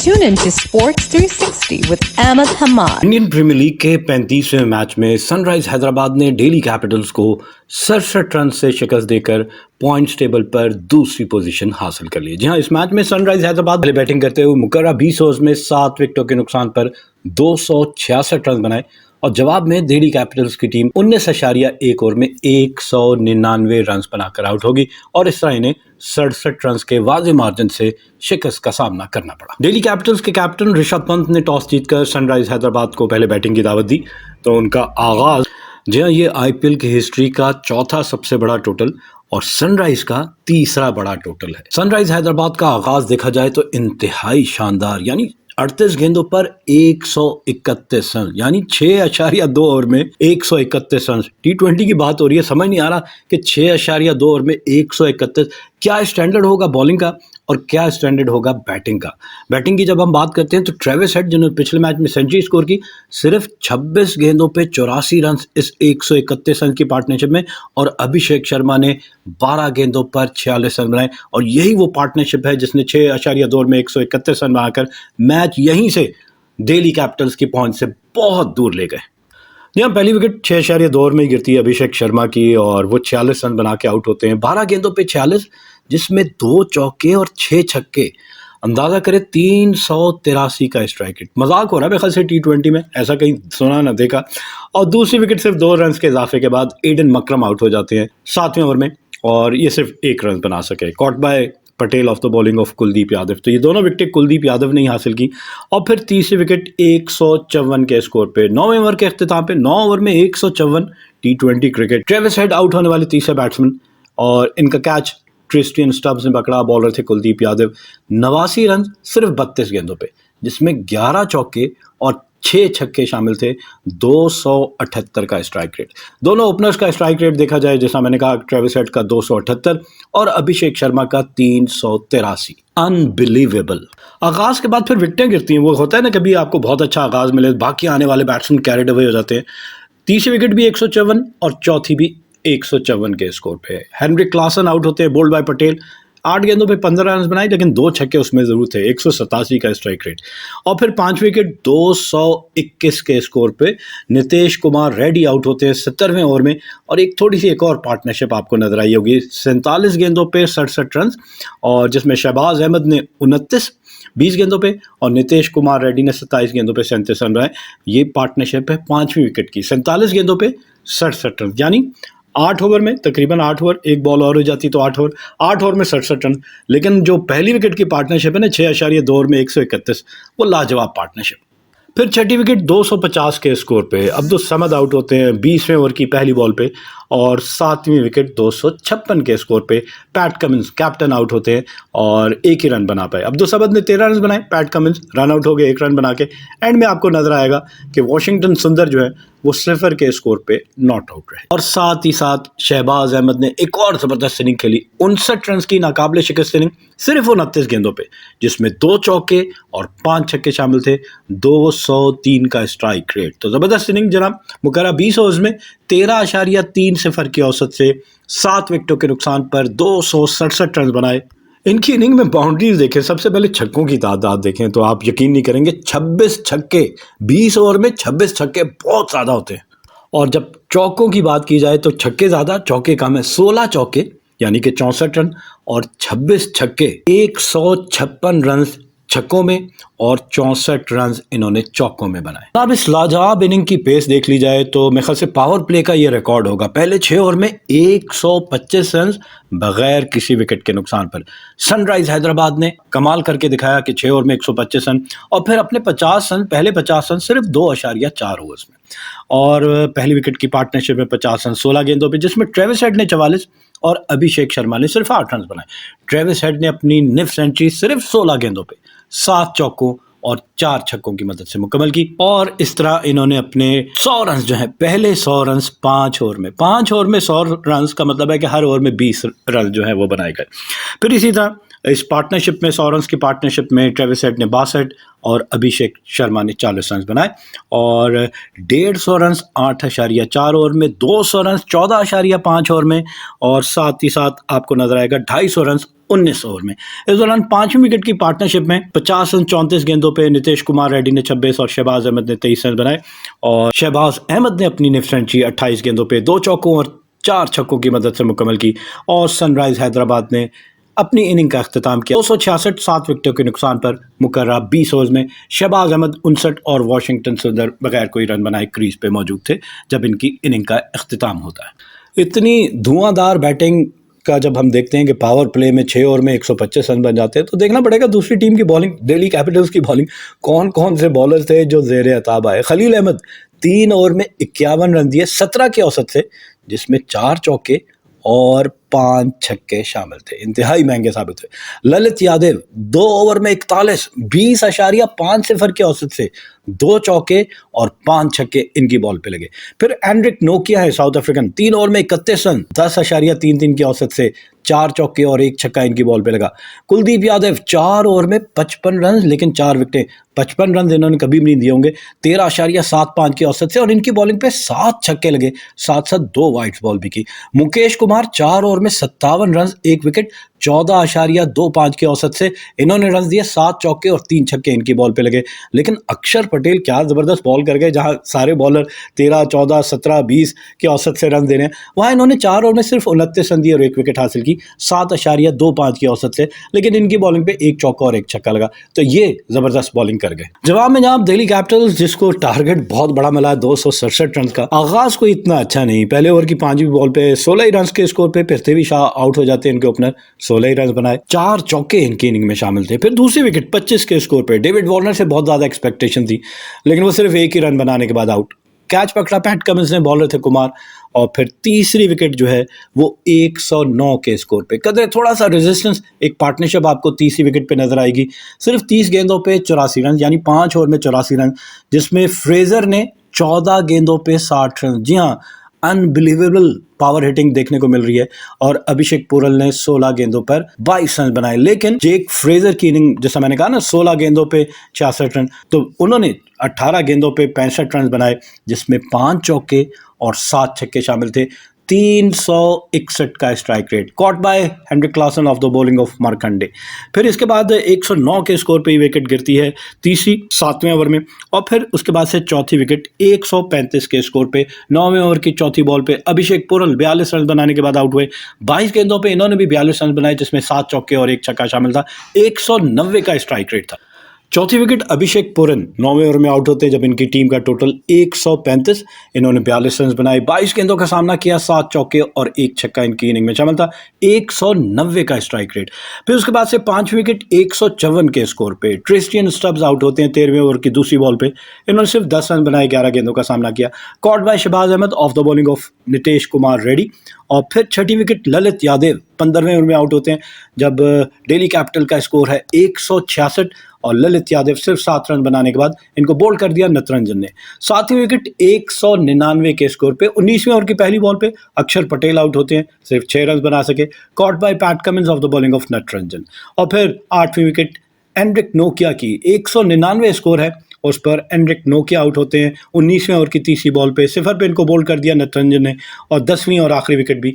Tune into Sports 360 with Ahmed Hamad. Indian premier league के 35वें match में Sunrise Hyderabad ने दिल्ली कैपिटल्स को 67 रन से शिकस्त देकर पॉइंट्स टेबल पर दूसरी पोजीशन हासिल कर ली। जी हां, इस मैच में सनराइज हैदराबाद पहले बैटिंग करते हुए मुकर्रर 20 ओवर्स में 7 विकेटों के नुकसान पर 266 रन बनाए और जवाब में दिल्ली कैपिटल्स की टीम 19.1 ओवर में 199 रन बनाकर आउट होगी और इस तरह इन्हें 67 रन के वाज़ेह मार्जिन से शिकस्त का सामना करना पड़ा। दिल्ली कैपिटल्स के कैप्टन ऋषभ पंत ने टॉस जीतकर सनराइज हैदराबाद को पहले बैटिंग की दावत दी तो उनका आगाज जी हाँ, ये आईपीएल की हिस्ट्री का चौथा सबसे बड़ा टोटल और सनराइज का तीसरा बड़ा टोटल है। सनराइज हैदराबाद का आगाज देखा जाए तो इंतहाई शानदार, यानी 38 गेंदों पर 131 रन, यानी 6.2 ओवर में 131 रन। T20 की बात हो रही है, समझ नहीं आ रहा कि 6.2 ओवर में 131 क्या स्टैंडर्ड होगा बॉलिंग का और क्या स्टैंडर्ड होगा बैटिंग का। बैटिंग की जब हम बात करते हैं तो ट्रेविस हेड जिन्होंने पिछले मैच में सेंचुरी स्कोर की, सिर्फ 26 गेंदों पे 84 रन इस 131 रन की पार्टनरशिप में, और अभिषेक शर्मा ने 12 गेंदों पर 46 रन बनाए और यही वो पार्टनरशिप है जिसने 6.2 ओवर में 131 रन बनाकर मैच यहीं से दिल्ली कैपिटल्स की पहुंच से बहुत दूर ले गए। यहाँ पहली विकेट 6.2 ओवर में गिरती है अभिषेक शर्मा की और वो 46 रन बना के आउट होते हैं। 12 गेंदों पे 46, जिसमें 2 चौके और 6 छक्के, अंदाजा करें 383 का स्ट्राइक रेट। मजाक हो रहा है मेरे ख्याल से T20 में, ऐसा कहीं सुना ना देखा। और दूसरी विकेट सिर्फ 2 रन के इजाफे के बाद एडन मकरम आउट हो जाते हैं 7वें ओवर में और ये सिर्फ 1 रन बना सके, caught bye Patel of the bowling of Kuldeep Yadav. तो ये दोनों विकेट कुलदीप यादव ने ही हासिल की और फिर तीसरी विकेट 154 के स्कोर पे 9वें ओवर के अख्तिताम पे 9 ओवर में 154 T20 cricket. Travis head out होने वाले तीसरे बैट्समैन और इनका कैच क्रिस्टियन स्टब्स ने पकड़ा। बॉलर थे कुलदीप यादव। 89 रन सिर्फ 32 गेंदों पे, जिसमें 11 चौके और 6 छक्के शामिल थे। 278 का स्ट्राइक रेट। दोनों ओपनर्स का स्ट्राइक रेट देखा जाए, जैसा मैंने कहा, ट्रेविस हेड का 278 और अभिषेक शर्मा का 383। अनबिलीवेबल। आगाज के बाद फिर विकेटें गिरती हैं। वो होता है ना, कभी आपको बहुत अच्छा आगाज मिले, बाकी आने वाले बैट्समैन कैरिड अवे हो जाते हैं। तीसरी विकेट भी 154 और चौथी भी 154 के स्कोर पे। हेनरिक क्लासन आउट होते हैं बोल्ड बाय पटेल। 8 गेंदों पे 15 रन बनाए, लेकिन 2 छक्के उसमें जरूर थे। 187 का स्ट्राइक रेट और फिर 5 विकेट 221 के स्कोर पे नितेश कुमार रेड्डी आउट होते हैं 70वें ओवर में। और एक थोड़ी सी एक और पार्टनरशिप आपको नजर आई होगी, 47 गेंदों पे 67 रन और जिसमें शहबाज अहमद ने 29 20 गेंदों पे और नितेश कुमार रेड्डी ने 27 गेंदों पे 37 रन बनाए। ये पार्टनरशिप है 5वीं विकेट की। 47 गेंदों पे 67 रन, यानी 8 ओवर में, तकरीबन 8 ओवर, एक बॉल और हो जाती तो 8 ओवर में 67 रन। लेकिन जो पहली विकेट की पार्टनरशिप है ना 6.2 ओवर में 131, वो लाजवाब पार्टनरशिप। फिर छठी विकेट 250 के स्कोर पे अब्दुल समद आउट होते हैं 20वें ओवर की पहली बॉल पे और 7वीं विकेट 256 के स्कोर पे पैट कमिंस कैप्टन आउट होते हैं और 1 ही रन बना पाए। अब्दुल समद ने 13 रन बनाए, पैट कमिंस रन आउट हो गए 1 रन बना के। एंड में आपको नजर आएगा कि वॉशिंगटन सुंदर जो है वो 0 के स्कोर पे नॉट आउट रहे। और साथ ही साथ शहबाज अहमद ने एक और जबरदस्त इनिंग खेली, 59 रन की नाकाबिले शिकस्त इनिंग सिर्फ 29 गेंदों पे, जिसमें 2 चौके और 5 छक्के शामिल थे। 203 का स्ट्राइक रेट। तो जबरदस्त इनिंग जनाब। मुकर्रर 20 ओवर्स में 13.30 की औसत से 7 विकेटों के नुकसान पर 267 रन बनाए। इनकी इनिंग में बाउंड्रीज देखें, सबसे पहले छक्कों की तादाद देखें तो आप यकीन नहीं करेंगे, 26 छक्के। 20 ओवर में 26 छक्के बहुत ज़्यादा होते हैं। और जब चौकों की बात की जाए तो छक्के ज़्यादा चौके कम है। 16 चौके यानी कि 64 रन और 26 छक्के, 156 रन छक्कों में और 64 रन इन्होंने चौकों में बनाए। अब इस लाजवाब इनिंग की पेस देख ली जाए तो मेरे ख्याल से पावर प्ले का ये रिकॉर्ड होगा। पहले 6 ओवर में 125 रन बगैर किसी विकेट के नुकसान पर सनराइज हैदराबाद ने कमाल करके दिखाया कि 6 ओवर में 125 रन और फिर अपने 50 रन, पहले 50 रन सिर्फ 2.4 ओवर्स में। और पहली विकेट की पार्टनरशिप में 50 रन 16 गेंदों पे, जिसमें ट्रेविस हेड ने 44 और अभिषेक शर्मा ने सिर्फ 8 रन बनाए। ट्रेविस हेड ने अपनी निफ सेंचुरी सिर्फ 16 गेंदों पे 7 चौकों और 4 छक्कों की मदद से मुकम्मल की। और इस तरह इन्होंने अपने 100 रन जो है, पहले 100 रन 5 ओवर में, 5 ओवर में 100 रन का मतलब है कि हर ओवर में 20 रन जो है वो बनाए गए। फिर इसी तरह इस पार्टनरशिप में 100 रन की पार्टनरशिप में ट्रेविस हेड ने 62 और अभिषेक शर्मा ने 40 रन बनाए और 150 रन 8.4 ओवर में, 200 रन 14.5 ओवर में और साथ ही साथ आपको नजर आएगा 250 रन 19 ओवर में। इस दौरान 5वीं विकेट की पार्टनरशिप में 50 रन 34 गेंदों पे नितेश कुमार रेड्डी ने 26 और शहबाज अहमद ने 23 रन बनाए और शहबाज अहमद ने अपनी इनिंग्स सेंचुरी 28 गेंदों पे 2 चौकों और 4 छक्कों की मदद से मुकम्मल की और सनराइज हैदराबाद ने अपनी इनिंग का अख्तिताम किया 266 7 विकेटों के नुकसान पर मुकर्रा 20 ओवर्स में। शहबाज अहमद 59 और वाशिंगटन सुंदर बगैर कोई रन बनाए क्रीज पे मौजूद थे जब इनकी इनिंग का अख्तिताम होता है। इतनी धुआंधार बैटिंग का जब हम देखते हैं कि पावर प्ले में 6 ओवर में 125 रन बन जाते हैं तो देखना पड़ेगा दूसरी टीम की बॉलिंग, दिल्ली कैपिटल्स की बॉलिंग, कौन कौन से बॉलर थे जो ज़ेरे अताब आए। खलील अहमद 3 ओवर में 51 रन दिए 17 के औसत से, जिसमें 4 चौके और 5 छक्के शामिल थे, इंतहाई महंगे साबित हुए। ललित यादव 2 ओवर में 41 20.5 सिफर के औसत से 2 चौके और 5 छक्के इनकी बॉल पे लगे। फिर एंड्रिक नोकिया है साउथ अफ्रीकन, 3 ओवर में 31 रन 10.33 के औसत से 4 चौके और 1 छक्का इनकी बॉल पे लगा। कुलदीप यादव 4 ओवर में 55 रन लेकिन 4 विकेटें, 55 रन इन्होंने कभी भी नहीं दिए होंगे, 13.75 के औसत से और इनकी बॉलिंग पे 7 छक्के लगे, साथ साथ 2 वाइड्स बॉल भी की। मुकेश कुमार 4 ओवर में 57 रन 1 विकेट, 14.25 के औसत से इन्होंने रन दिए, 7 चौके और 3 छक्के इनकी बॉल पे लगे। लेकिन अक्षर पटेल क्या जबरदस्त बॉल कर गए, जहां सारे बॉलर 13, 14, 17, 20 के औसत से रन दे रहे हैं, वहां इन्होंने 4 ओवर में सिर्फ 29 रन दिए और 1 विकेट हासिल की 7.25 की औसत से, लेकिन इनकी बॉलिंग पे 1 चौका और 1 छक्का लगा, तो ये जबरदस्त बॉलिंग कर गए। जवाब में जनाब दिल्ली कैपिटल्स, जिसको टारगेट बहुत बड़ा मिला 267 रन का, आगाज कोई इतना अच्छा नहीं। पहले ओवर की 5वीं बॉल पे 16 रन के स्कोर पे पृथ्वी शाह आउट हो जाते हैं, इनके ओपनर 16 ही रन बनाए, 4 चौके इनकी इनिंग में शामिल थे। फिर दूसरी विकेट 25 के स्कोर पे डेविड वार्नर से बहुत ज्यादा एक्सपेक्टेशन थी, लेकिन वो सिर्फ 1 ही रन बनाने के बाद आउट। कैच पकड़ा पैट कमिंस ने, बॉलर थे कुमार, और फिर तीसरी विकेट जो है वो 109 के स्कोर पे। कदर थोड़ा सा रेजिस्टेंस, एक पार्टनरशिप आपको तीसरी विकेट पे नजर आएगी, सिर्फ 30 गेंदों पे 84 रन, यानी 5 ओवर में 84 रन, जिसमें फ्रेजर ने 14 गेंदों पे 60 रन। जी हाँ, अनबिलीवेबल पावर हिटिंग देखने को मिल रही है। और अभिषेक पुरल ने 16 गेंदों पर 22 रन बनाए, लेकिन जेक फ्रेजर की इनिंग, जैसा मैंने कहा ना, 16 गेंदों पे 66 रन, तो उन्होंने 18 गेंदों पे 65 रन बनाए, जिसमें 5 चौके और 7 छक्के शामिल थे। 361 का strike rate, caught by Heinrich Klaasen off the bowling of Markande. फिर इसके बाद 109 के स्कोर पे विकेट गिरती है तीसरी 7वें ओवर में, और फिर उसके बाद से चौथी विकेट 135 के स्कोर पे 9वें ओवर की चौथी बॉल पे अभिषेक पुरल 42 रन बनाने के बाद आउट हुए। 22 गेंदों पे इन्होंने भी 42 रन बनाए, जिसमें 7 चौके और 1 छक्का शामिल था। 190 का स्ट्राइक रेट था। चौथी विकेट अभिषेक पुरन 9वें ओवर में आउट होते हैं, जब इनकी टीम का टोटल 135, इन्होंने 42 रन बनाए, 22 गेंदों का सामना किया, 7 चौके और 1 छक्का इनकी इनिंग में शामिल था। 190 का स्ट्राइक रेट। फिर उसके बाद से 5 विकेट 154 के स्कोर पे ट्रिस्टियन स्टब्स आउट होते हैं 13वें ओवर की दूसरी बॉल पे, इन्होंने सिर्फ 10 रन बनाए, 11 गेंदों का सामना किया। Caught by Shahbaz Ahmed off the bowling of Nitish Kumar Reddy. और फिर छठी विकेट ललित यादव 15वें ओवर में आउट होते हैं, जब दिल्ली कैपिटल का स्कोर है 166 और ललित यादव सिर्फ 7 रन बनाने के बाद इनको बोल्ड कर दिया नटरंजन ने। 7वीं विकेट 199 के स्कोर पे 19वें ओवर की पहली बॉल पे अक्षर पटेल आउट होते हैं, सिर्फ 6 रन बना सके, caught by Pat Cummins off the bowling of Natarajan. और फिर 8वीं विकेट एंड्रिक नोकिया की 199 स्कोर है, उस पर एंड्रिक नोकिया आउट होते हैं 19वें ओवर की तीसरी बॉल पे, सिफर पे इनको बोल्ड कर दिया नटरंजन ने। और 10वीं और आखिरी विकेट भी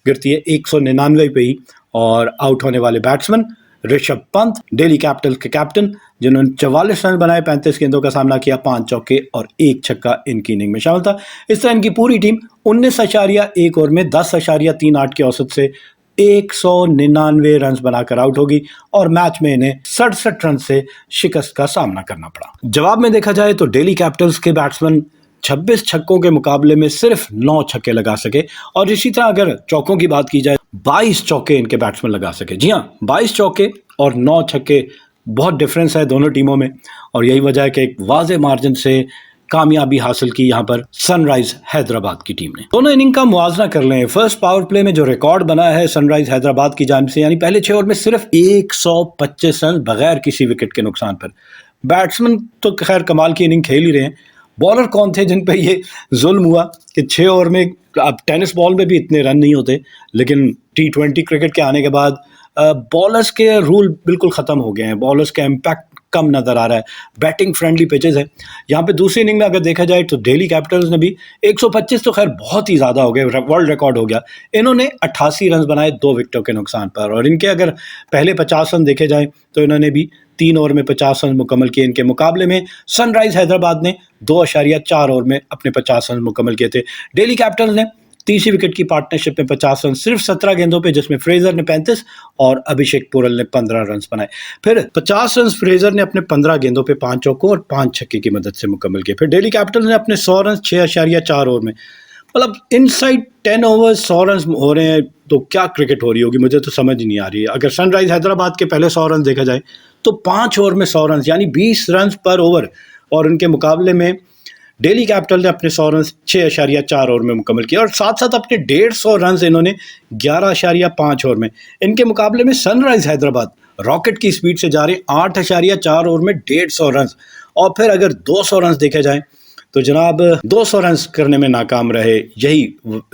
गिरती है 199 पे ही, और आउट होने वाले बैट्समैन ऋषभ पंत, दिल्ली कैपिटल के कैप्टन, जिन्होंने 44 रन बनाए, 35 गेंदों का सामना किया, 5 चौके और 1 छक्का इनकी इनिंग में शामिल था। इस तरह इनकी पूरी टीम 19.1 ओवर में 10.38 के औसत से 199 रन बनाकर आउट होगी और मैच में इन्हें 67 रन से शिकस्त का सामना करना पड़ा। जवाब में देखा जाए तो दिल्ली कैपिटल्स के बैट्समैन 26 छक्कों के मुकाबले में सिर्फ 9 छक्के लगा सके, और इसी तरह अगर चौकों की बात की जाए 22 चौके इनके बैट्समैन लगा सके। जी हाँ, 22 चौके और 9 छक्के, बहुत डिफरेंस है दोनों टीमों में, और यही वजह है कि एक वाज़े मार्जिन से कामयाबी हासिल की यहाँ पर सनराइज हैदराबाद की टीम ने। दोनों इनिंग का मुआवजा कर लें। फर्स्ट पावर प्ले में जो रिकॉर्ड बना है सनराइज हैदराबाद की जानिब से, यानी पहले 6 ओवर में सिर्फ 125 रन बगैर किसी विकेट के नुकसान पर। बैट्समैन तो खैर कमाल की इनिंग खेल ही रहे हैं, बॉलर कौन थे जिन पे ये जुल्म हुआ कि 6 ओवर में, अब टेनिस बॉल में भी इतने रन नहीं होते, लेकिन T20 क्रिकेट के आने के बाद बॉलर्स के रूल बिल्कुल ख़त्म हो गए हैं, बॉलर्स का इम्पैक्ट कम नज़र आ रहा है, बैटिंग फ्रेंडली पिचेस है। यहाँ पे दूसरी इनिंग में अगर देखा जाए तो दिल्ली कैपिटल्स ने भी 125 तो खैर बहुत ही ज़्यादा हो गए, वर्ल्ड रिकॉर्ड हो गया। इन्होंने 88 रन बनाए 2 विकेटों के नुकसान पर, और इनके अगर पहले 50 रन देखे जाए तो इन्होंने भी 3 ओवर में 50 रन मुकम्मल किए। इनके मुकाबले में सनराइज हैदराबाद ने 2.4 ओवर में अपने 50 रन मुकम्मल किए थे। दिल्ली कैपिटल्स ने तीसरी विकेट की पार्टनरशिप में 50 रन सिर्फ 17 गेंदों पे, जिसमें फ्रेजर ने 35 और अभिषेक पुरल ने 15 रन बनाए। फिर 50 रन फ्रेजर ने अपने 15 गेंदों पे 5 चौकों और 5 छक्के की मदद से मुकम्मल किए। फिर दिल्ली कैपिटल्स ने अपने 100 रन 6.4 ओवर में, मतलब इनसाइड 10 ओवर 100 रन हो रहे हैं, तो क्या क्रिकेट हो रही होगी, मुझे तो समझ नहीं आ रही है। अगर सनराइज हैदराबाद के पहले 100 रन देखा जाए तो 5 ओवर में 100 रन यानी 20 रन पर ओवर, और उनके मुकाबले में दिल्ली कैपिटल ने अपने 100 रन 6.4 ओवर में मुकम्मल किया, और साथ साथ अपने 150 रन इन्होंने 11.5 ओवर में। इनके मुकाबले में सनराइज हैदराबाद रॉकेट की स्पीड से जा रहे 8.4 ओवर में 150 रन। और फिर अगर 200 रन देखे जाएं तो जनाब 200 रन करने में नाकाम रहे। यही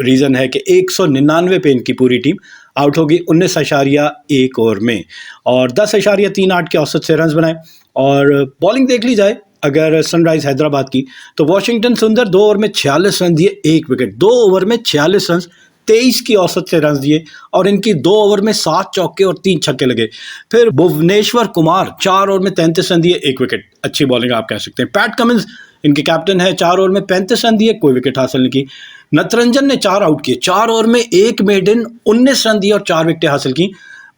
रीज़न है कि 199 पे इनकी पूरी टीम आउट होगी 19.1 ओवर में, और 10.38 के औसत से रन बनाए। और बॉलिंग देख ली जाए अगर सनराइज हैदराबाद की, तो वॉशिंगटन सुंदर 2 ओवर में 46 रन दिए, 1 विकेट। 2 ओवर में 46 रन 23 की औसत से रन दिए, और इनकी 2 ओवर में 7 चौके और 3 छक्के लगे। फिर भुवनेश्वर कुमार 4 ओवर में 33 रन दिए, 1 विकेट। अच्छी बॉलिंग आप कह सकते हैं। पैट कमिंस इनके कैप्टन है, 4 ओवर में 35 रन दिए, कोई विकेट हासिल नहीं की। नटरंजन ने 4 आउट किए, 4 ओवर में 1 मेडन 19 रन दिए और 4 विकेटें हासिल की।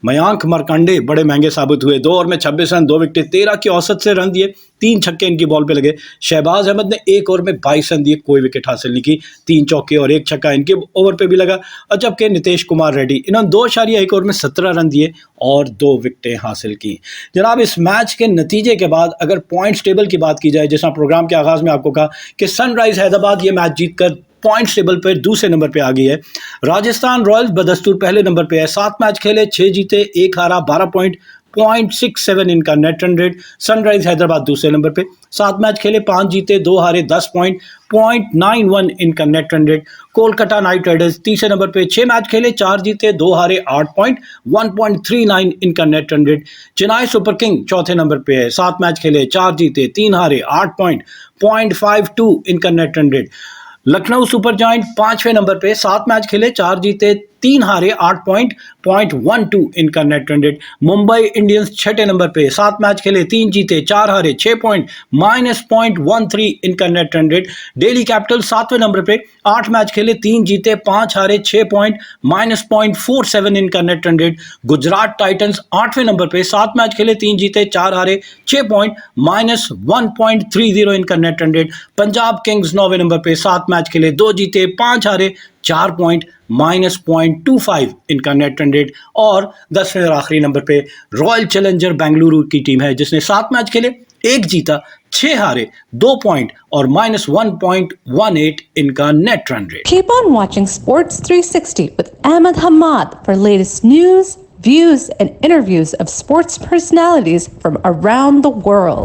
मयांक मरकांडे बड़े महंगे साबित हुए, 2 ओवर में 26 रन 2 विकेट 13 की औसत से रन दिए, 3 छक्के इनकी बॉल पे लगे। शहबाज अहमद ने 1 ओवर में 22 रन दिए, कोई विकेट हासिल नहीं की, 3 चौके और 1 छक्का इनके ओवर पे भी लगा। और जबकि नितेश कुमार रेड्डी इन्होंने 2.1 ओवर में 17 रन दिए और 2 विकेटें हासिल की। जनाब इस मैच के नतीजे के बाद अगर पॉइंट्स टेबल की बात की जाए, जैसा प्रोग्राम के आगाज में आपको कहा कि सनराइज हैदराबाद ये मैच जीतकर पॉइंट्स टेबल पर दूसरे नंबर पे आ गई है। राजस्थान रॉयल्स बदस्तूर पहले नंबर पे है, 7 मैच खेले 6 जीते 1 हारा, 12 पॉइंट, 0.67 इनका net run rate. Sunrise Hyderabad दूसरे नंबर पे, 7 मैच खेले 5 जीते 2 हारे, 10 पॉइंट, 0.91 इनका net run rate. Kolkata night Riders तीसरे नंबर पे, 6 मैच खेले 4 जीते 2 हारे, 8 पॉइंट, 1.39 इनका net run rate. Chennai super king चौथे नंबर पे है, 7 मैच खेले 4 जीते 3 हारे, 8 पॉइंट, 0.52 इनका net run rate. Lucknow Super Giant 5वें नंबर पे, 7 मैच खेले 4 जीते 3 हारे, 8 पॉइंट, 0.12 इनका net run rate. Mumbai Indians 6ठे नंबर पे, 7 मैच खेले 3 जीते 4 हारे, 6 पॉइंट, -0.13 इनका net run rate. Delhi Capital 7वें नंबर पे, 8 मैच खेले 3 जीते 5 हारे, 6 पॉइंट, -0.47 इनका net run rate. Gujarat Titans 8वें नंबर पे, 7 मैच खेले 3 जीते 4 हारे, 6 पॉइंट, -1.30 इनका net run rate. Punjab Kings 9वें नंबर पे, 7 मैच खेले 2 जीते 5 हारे, 4 पॉइंट, -0.25 इनका नेट रन रेट। और 10वें और आखिरी नंबर पे रॉयल चैलेंजर बेंगलुरु की टीम है, जिसने 7 मैच खेले 1 जीता 6 हारे, 2 पॉइंट और -1.18 इनका net run rate. Keep on watching Sports 360 with Ahmed Hamad for latest news, views, and interviews of sports personalities from around the world.